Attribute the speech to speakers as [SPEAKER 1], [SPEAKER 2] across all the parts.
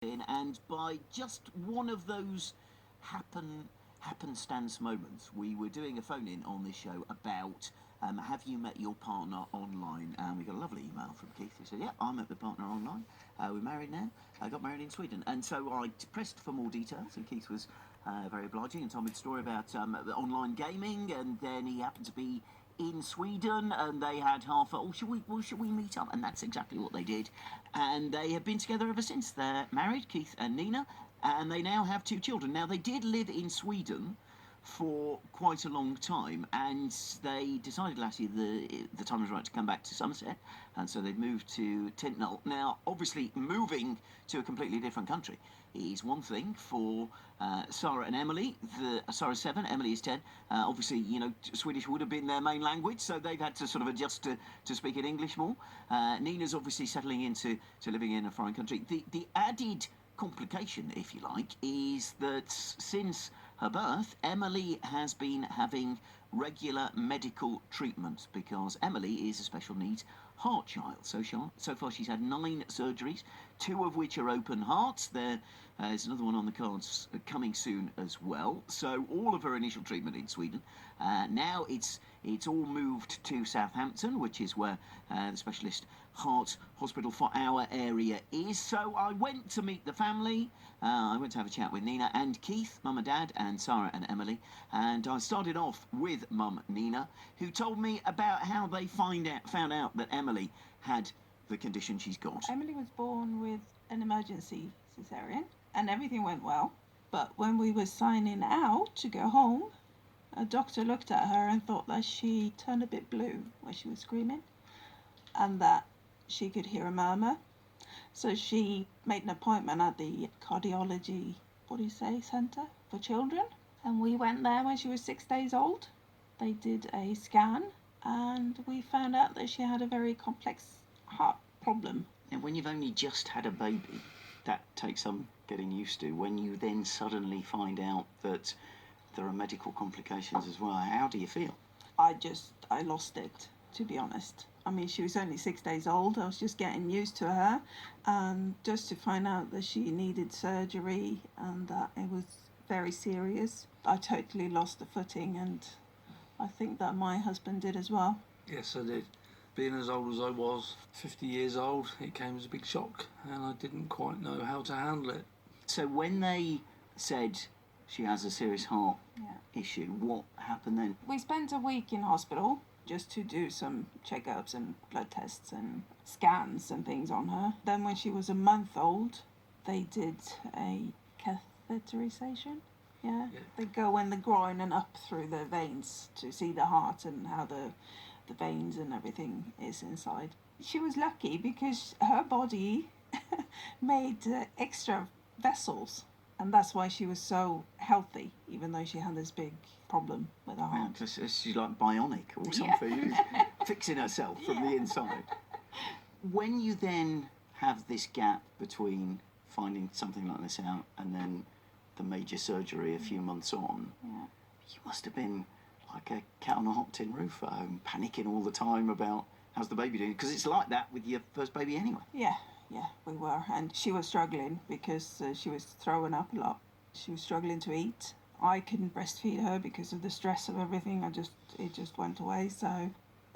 [SPEAKER 1] And by just one of those happenstance moments, we were doing a phone in on this show about have you met your partner online? And we got a lovely email from Keith who said, yeah, I met my partner online. We're married now. I got married in Sweden. And so I pressed for more details, and Keith was very obliging and told me the story about online gaming, and then he happened to be in Sweden, and they had half. Oh, should we meet up? And that's exactly what they did. And they have been together ever since. They're married, Keith and Nina, and they now have 2 children. Now they did live in Sweden for quite a long time, and they decided last year the time was right to come back to Somerset, and so they've moved to Tintnell. Now, obviously, moving to a completely different country is one thing for Sarah and Emily. Sarah's 7, Emily is 10. Obviously, Swedish would have been their main language, so they've had to sort of adjust to speak in English more. Nina's obviously settling into living in a foreign country. The added complication, if you like, is that since her birth, Emily has been having regular medical treatment because Emily is a special needs heart child. So far she's had 9 surgeries, 2 of which are open hearts. There's another one on the cards coming soon as well. So all of her initial treatment in Sweden. Now it's all moved to Southampton, which is where the specialist heart hospital for our area is. So I went to meet the family. I went to have a chat with Nina and Keith, Mum and Dad, and Sarah and Emily. And I started off with Mum Nina, who told me about how they found out that Emily had the condition she's got.
[SPEAKER 2] Emily was born with an emergency cesarean, and everything went well. But when we were signing out to go home, a doctor looked at her and thought that she turned a bit blue when she was screaming, and that she could hear a murmur. So she made an appointment at the cardiology, centre for children. And we went there when she was 6 days old. They did a scan, and we found out that she had a very complex heart problem.
[SPEAKER 1] And when you've only just had a baby, that takes some getting used to. When you then suddenly find out that there are medical complications as well, how do you feel?
[SPEAKER 2] I lost it, to be honest. I mean, she was only 6 days old. I was just getting used to her, and just to find out that she needed surgery and that it was very serious, I totally lost the footing, and I think that my husband did as well.
[SPEAKER 3] Yes, I did. Being as old as I was, 50 years old, it came as a big shock, and I didn't quite know how to handle it.
[SPEAKER 1] So when they said she has a serious heart issue, what happened then?
[SPEAKER 2] We spent a week in hospital just to do some checkups and blood tests and scans and things on her. Then when she was a month old, they did a catheterization. Yeah. They go in the groin and up through the veins to see the heart and how the veins and everything is inside. She was lucky because her body made extra vessels, and that's why she was so healthy, even though she had this big problem with her heart.
[SPEAKER 1] She's like bionic or something, fixing herself from the inside. When you then have this gap between finding something like this out and then the major surgery a few months on, you must have been like a cat on a hot tin roof at home, panicking all the time about how's the baby doing, because it's like that with your first baby anyway. Yeah, we were, and she was struggling because she was throwing up a lot. She was struggling to eat. I couldn't breastfeed her because of the stress of everything. It just went away. So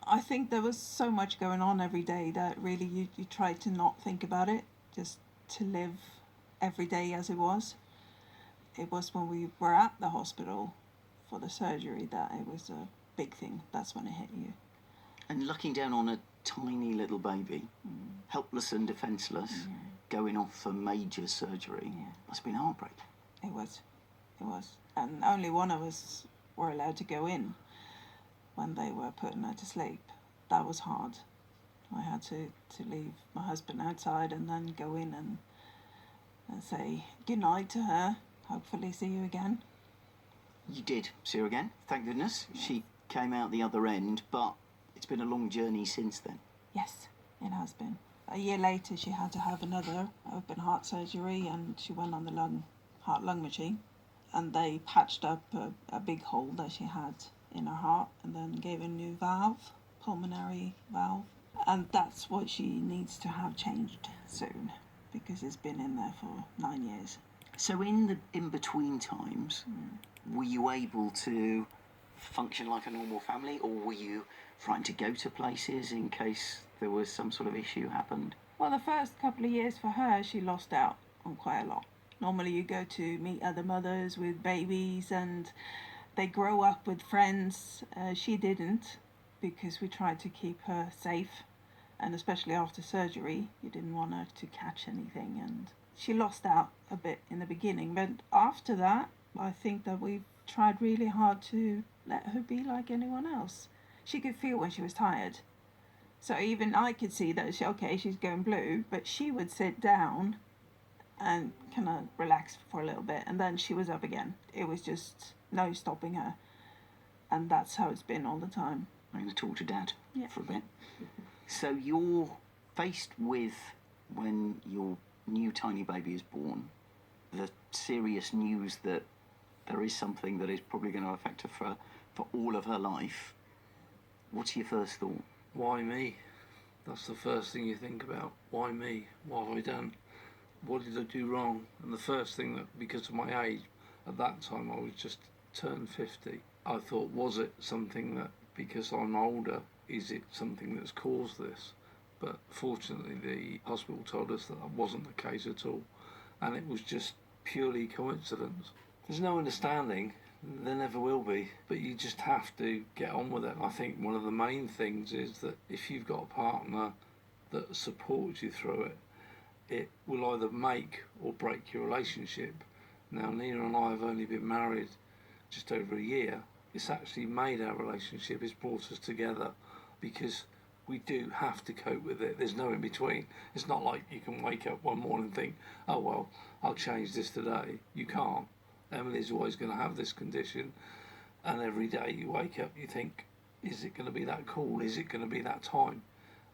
[SPEAKER 1] I think there was so much going on every day that really you try to not think about it, just to live every day as it was. It was when we were at the hospital for the surgery that it was a big thing. That's when it hit you. And looking down on a tiny little baby, helpless and defenceless, going off for major surgery, must have been heartbreaking. It was. And only one of us were allowed to go in when they were putting her to sleep. That was hard. I had to leave my husband outside and then go in and say goodnight to her. Hopefully see you again. You did see her again, thank goodness. She came out the other end, but it's been a long journey since then. Yes, it has been. A year later, she had to have another open heart surgery, and she went on the heart-lung machine, and they patched up a big hole that she had in her heart, and then gave a new valve, pulmonary valve, and that's what she needs to have changed soon.
[SPEAKER 2] because it's been in there for 9 years.
[SPEAKER 1] So in the in-between times, were you able to function like a normal family, or were you frightened to go to places in case there was some sort of issue happened?
[SPEAKER 2] Well, the first couple of years for her, she lost out on quite a lot. Normally you go to meet other mothers with babies and they grow up with friends. She didn't, because we tried to keep her safe, and especially after surgery, you didn't want her to catch anything, and she lost out a bit in the beginning. But after that, I think that we've tried really hard to let her be like anyone else. She could feel when she was tired. So even I could see that, she's going blue, but she would sit down and kind of relax for a little bit, and then she was up again. It was just no stopping her. And that's how it's been all the time.
[SPEAKER 1] I'm going to talk to Dad for a bit. So you're faced with, when your new tiny baby is born, the serious news that there is something that is probably going to affect her for all of her life. What's your first thought?
[SPEAKER 3] Why me? That's the first thing you think about. Why me? What have I done? What did I do wrong? And the first thing, that, because of my age, at that time I was just turned 50, I thought, was it something that, because I'm older, is it something that's caused this? But fortunately the hospital told us that wasn't the case at all, and it was just purely coincidence. There's no understanding, there never will be, but you just have to get on with it. I think one of the main things is that if you've got a partner that supports you through it, it will either make or break your relationship. Now, Nina and I have only been married just over a year. It's actually made our relationship, it's brought us together, because we do have to cope with it. There's no in between. It's not like you can wake up one morning and think, oh well, I'll change this today. You can't. Emily's always going to have this condition, and every day you wake up you think, is it going to be that cool? Is it going to be that time?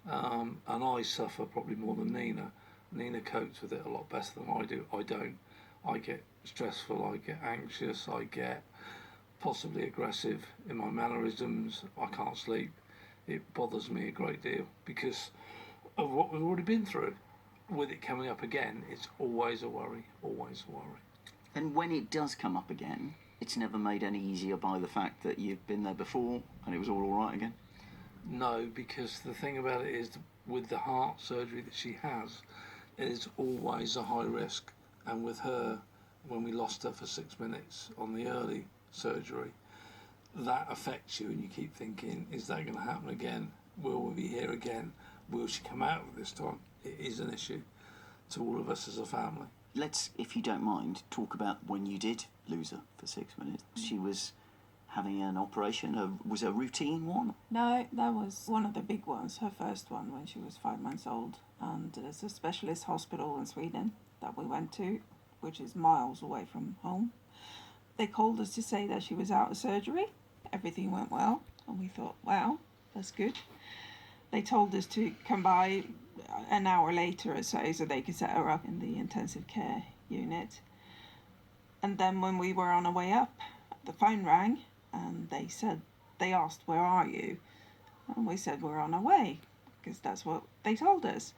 [SPEAKER 3] And I suffer probably more than Nina. Nina copes with it a lot better than I do. I don't. I get stressful, I get anxious, I get possibly aggressive in my mannerisms. I can't sleep. It bothers me a great deal because of what we've already been through. With it coming up again, it's always a worry, always a worry.
[SPEAKER 1] And when it does come up again, it's never made any easier by the fact that you've been there before and it was all right again?
[SPEAKER 3] No, because the thing about it is, with the heart surgery that she has, it is always a high risk. And with her, when we lost her for 6 minutes on the early surgery, that affects you, and you keep thinking, is that going to happen again? Will we be here again? Will she come out of this time? It is an issue to all of us as a family.
[SPEAKER 1] Let's, if you don't mind, talk about when you did lose her for 6 minutes. She was having an operation. Was a routine one?
[SPEAKER 2] No, that was one of the big ones, her first one, when she was 5 months old. And there's a specialist hospital in Sweden that we went to, which is miles away from home. They called us to say that she was out of surgery. Everything went well, and we thought, wow, that's good. They told us to come by an hour later or so they could set her up in the intensive care unit. And then when we were on our way up, the phone rang, and they asked, where are you? And we said, we're on our way, because that's what they told us.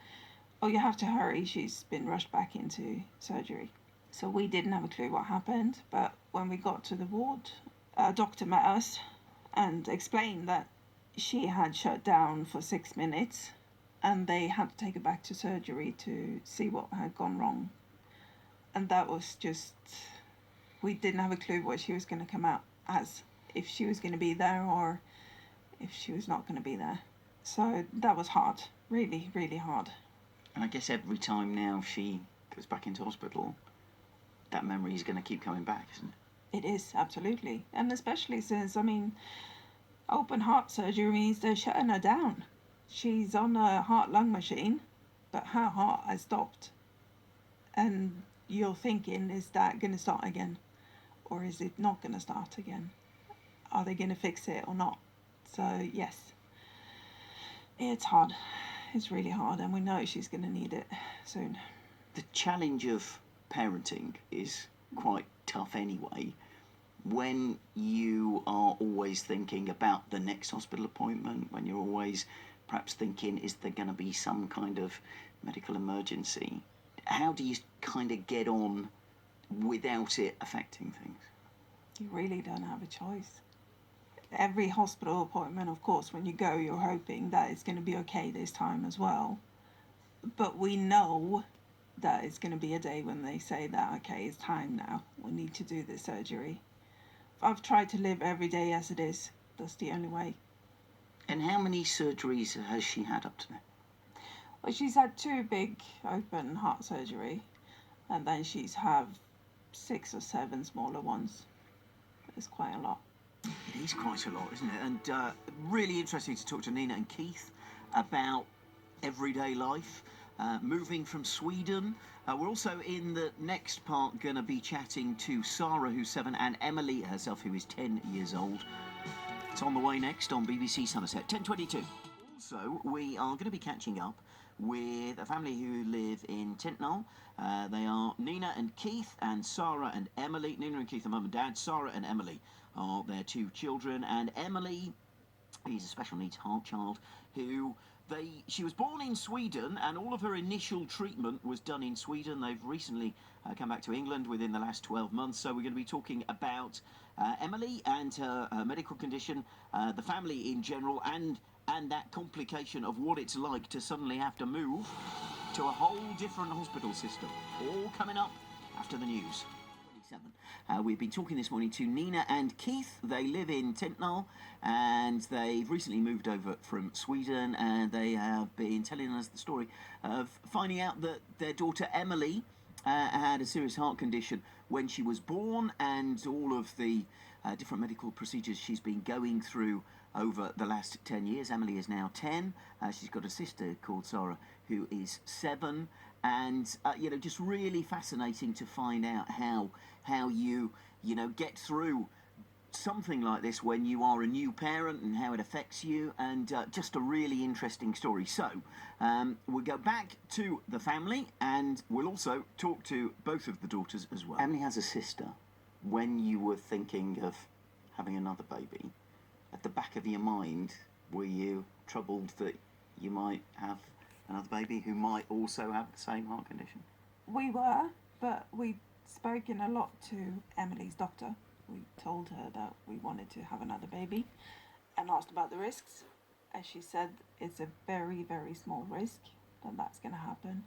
[SPEAKER 2] Oh, you have to hurry, she's been rushed back into surgery. So we didn't have a clue what happened, but when we got to the ward, a doctor met us and explained that she had shut down for 6 minutes, and they had to take her back to surgery to see what had gone wrong. And that was just, we didn't have a clue what she was going to come out as, if she was going to be there or if she was not going to be there. So that was hard, really, really hard.
[SPEAKER 1] And I guess every time now she goes back into hospital, that memory is going to keep coming back, isn't it?
[SPEAKER 2] It is, absolutely. And especially since, open heart surgery means they're shutting her down. She's on a heart-lung machine, but her heart has stopped. And you're thinking, is that going to start again? Or is it not going to start again? Are they going to fix it or not? So, yes, it's hard. It's really hard, and we know she's going to need it soon.
[SPEAKER 1] The challenge of parenting is quite tough anyway. When you are always thinking about the next hospital appointment, when you're always perhaps thinking, is there going to be some kind of medical emergency, How do you kind of get on without it affecting things?
[SPEAKER 2] You really don't have a choice. Every hospital appointment, of course, when you go, you're hoping that it's going to be okay this time as well. But we know that it's going to be a day when they say that, okay, it's time now. We need to do this surgery. I've tried to live every day as it is. That's the only way.
[SPEAKER 1] And how many surgeries has she had up to now?
[SPEAKER 2] Well, she's had 2 big open heart surgery, and then she's had 6 or 7 smaller ones. It's quite a lot.
[SPEAKER 1] It is quite a lot, isn't it? And really interesting to talk to Nina and Keith about everyday life, moving from Sweden. We're also in the next part going to be chatting to Sarah, who's 7, and Emily herself, who is 10 years old. It's on the way next on BBC Somerset, 10:22. Also, we are going to be catching up with a family who live in Tintnall. They are Nina and Keith, and Sarah and Emily. Nina and Keith are mum and dad. Sarah and Emily are their 2 children, and Emily is a special needs heart child who she was born in Sweden, and all of her initial treatment was done in Sweden. They've recently come back to England within the last 12 months, so we're going to be talking about Emily and her medical condition, the family in general, and that complication of what it's like to suddenly have to move to a whole different hospital system. All coming up after the news. We've been talking this morning to Nina and Keith. They live in Tintnall, and they've recently moved over from Sweden, and they have been telling us the story of finding out that their daughter Emily had a serious heart condition when she was born, and all of the different medical procedures she's been going through over the last 10 years. Emily is now 10. She's got a sister called Sarah who is 7, and just really fascinating to find out how you get through something like this when you are a new parent and how it affects you, and just a really interesting story. So we'll go back to the family, and we'll also talk to both of the daughters as well. Emily has a sister. When you were thinking of having another baby, at the back of your mind, were you troubled that you might have another baby who might also have the same heart condition?
[SPEAKER 2] We were, but we'd spoken a lot to Emily's doctor. We told her that we wanted to have another baby and asked about the risks. And she said it's a very, very small risk that that's going to happen.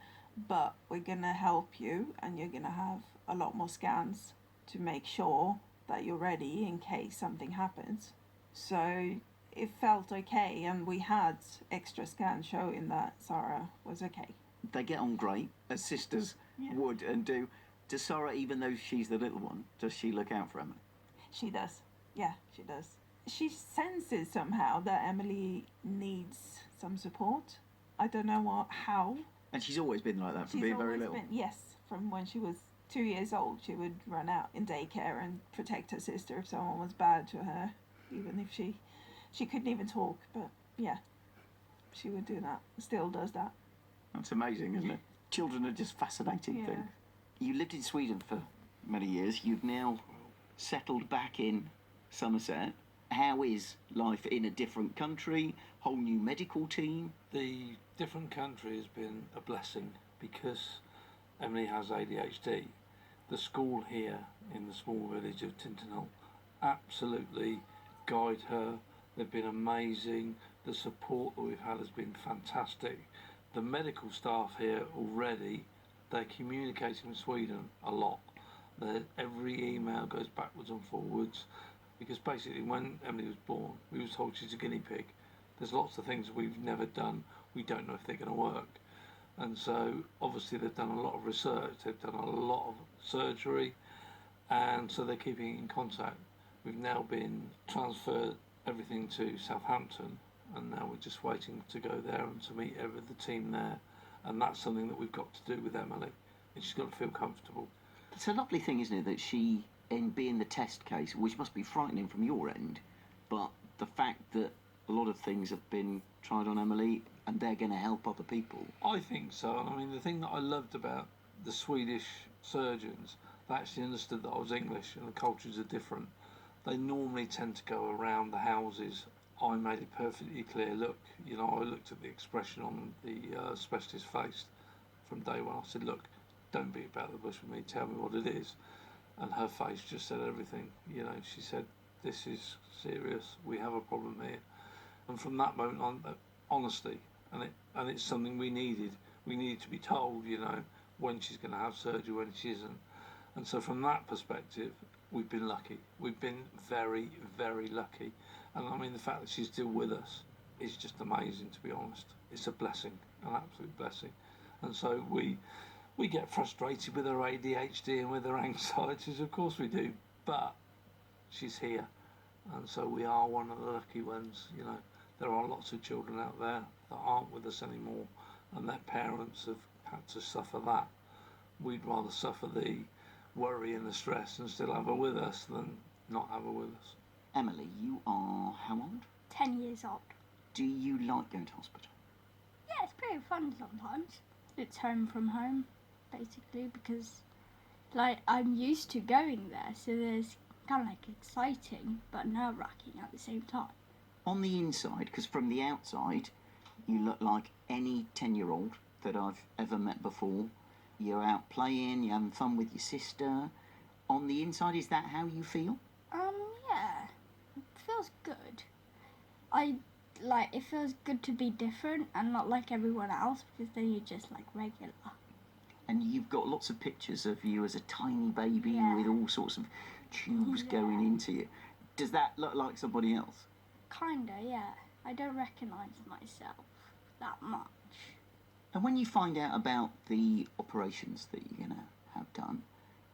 [SPEAKER 2] But we're going to help you, and you're going to have a lot more scans to make sure that you're ready in case something happens. So it felt okay, and we had extra scans showing that Sarah was okay.
[SPEAKER 1] They get on great, as sisters would and do. Does Sarah, even though she's the little one, does she look out for Emily?
[SPEAKER 2] She does. Yeah, she does. She senses somehow that Emily needs some support. I don't know how.
[SPEAKER 1] And she's always been like that from being very little?
[SPEAKER 2] Yes, from when she was 2 years old. She would run out in daycare and protect her sister if someone was bad to her, even if she couldn't even talk. But yeah, she would do that. Still does that.
[SPEAKER 1] That's amazing, isn't it? Children are just fascinating things. You lived in Sweden for many years. You've now settled back in Somerset. How is life in a different country? Whole new medical team?
[SPEAKER 3] The different country has been a blessing because Emily has ADHD. The school here in the small village of Tintnall absolutely guide her. They've been amazing. The support that we've had has been fantastic. The medical staff here already, they're communicating with Sweden a lot. Every email goes backwards and forwards, because basically when Emily was born, we were told she's a guinea pig. There's lots of things we've never done. We don't know if they're going to work. And so obviously they've done a lot of research, they've done a lot of surgery, and so they're keeping in contact. We've now been transferred everything to Southampton, and now we're just waiting to go there and to meet the team there. And that's something that we've got to do with Emily, and she's got to feel comfortable.
[SPEAKER 1] It's a lovely thing, isn't it, that she, in being the test case, which must be frightening from your end, but the fact that a lot of things have been tried on Emily and they're going to help other people.
[SPEAKER 3] I think so. And I mean, the thing that I loved about the Swedish surgeons, they actually understood that I was English and the cultures are different. They normally tend to go around the houses. I made it perfectly clear. Look, I looked at the expression on the specialist's face from day one. I said, look, don't beat about the bush with me, tell me what it is. And her face just said everything. You know, she said, this is serious, we have a problem here. And from that moment on, honesty, and it's something we needed. We needed to be told, you know, when she's going to have surgery, when she isn't. And so from that perspective, we've been lucky. We've been very, very lucky. And I mean, the fact that she's still with us is just amazing, to be honest. It's a blessing, an absolute blessing. And so we get frustrated with her ADHD and with her anxieties, of course we do, but she's here. And so we are one of the lucky ones, you know. There are lots of children out there that aren't with us anymore, and their parents have had to suffer that. We'd rather suffer the worry and the stress and still have her with us than not have her with us.
[SPEAKER 1] Emily, you are how old?
[SPEAKER 4] 10 years old.
[SPEAKER 1] Do you like going to hospital?
[SPEAKER 4] Yeah, it's pretty fun sometimes. It's home from home, basically, because like I'm used to going there, so there's kind of like exciting but nerve-wracking at the same time.
[SPEAKER 1] On the inside, because from the outside, you look like any 10-year-old that I've ever met before. You're out playing, you're having fun with your sister. On the inside, is that how you feel?
[SPEAKER 4] Yeah, it feels good. It feels good to be different and not like everyone else, because then you're just like regular.
[SPEAKER 1] And you've got lots of pictures of you as a tiny baby
[SPEAKER 4] Yeah.
[SPEAKER 1] with all sorts of tubes going into you. Does that look like somebody else?
[SPEAKER 4] Kinda, yeah. I don't recognise myself that much.
[SPEAKER 1] And when you find out about the operations that you're going to have done,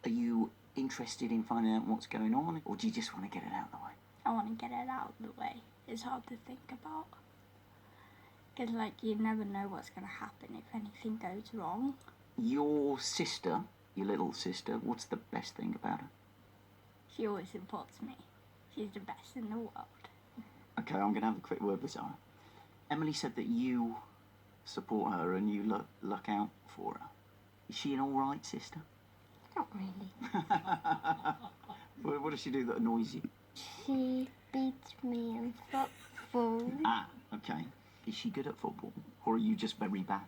[SPEAKER 1] are you interested in finding out what's going on, or do you just want to get it out of the way?
[SPEAKER 4] I want to get it out of the way. It's hard to think about. Because, you never know what's going to happen if anything goes wrong.
[SPEAKER 1] Your sister, your little sister, what's the best thing about her?
[SPEAKER 4] She always supports me. She's the best in the world.
[SPEAKER 1] Okay, I'm going to have a quick word with Sarah. Emily said that you support her and you look out for her. Is she an all right sister?
[SPEAKER 5] Not really.
[SPEAKER 1] What does she do that annoys you?
[SPEAKER 5] She beats me in football.
[SPEAKER 1] Ah, okay. Is she good at football, or are you just very bad?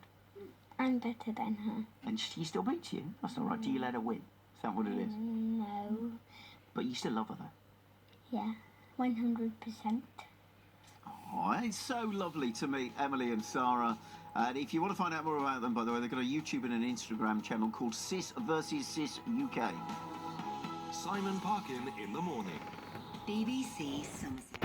[SPEAKER 5] I'm better than her.
[SPEAKER 1] And she still beats you? That's all right. Do you let her win? Is that what it is?
[SPEAKER 5] No.
[SPEAKER 1] But you still love her, though?
[SPEAKER 5] Yeah, 100%.
[SPEAKER 1] Oh, it's so lovely to meet Emily and Sarah. And if you want to find out more about them, by the way, they've got a YouTube and an Instagram channel called Sis vs Sis UK.
[SPEAKER 6] Simon Parkin in the morning.
[SPEAKER 7] BBC Somerset.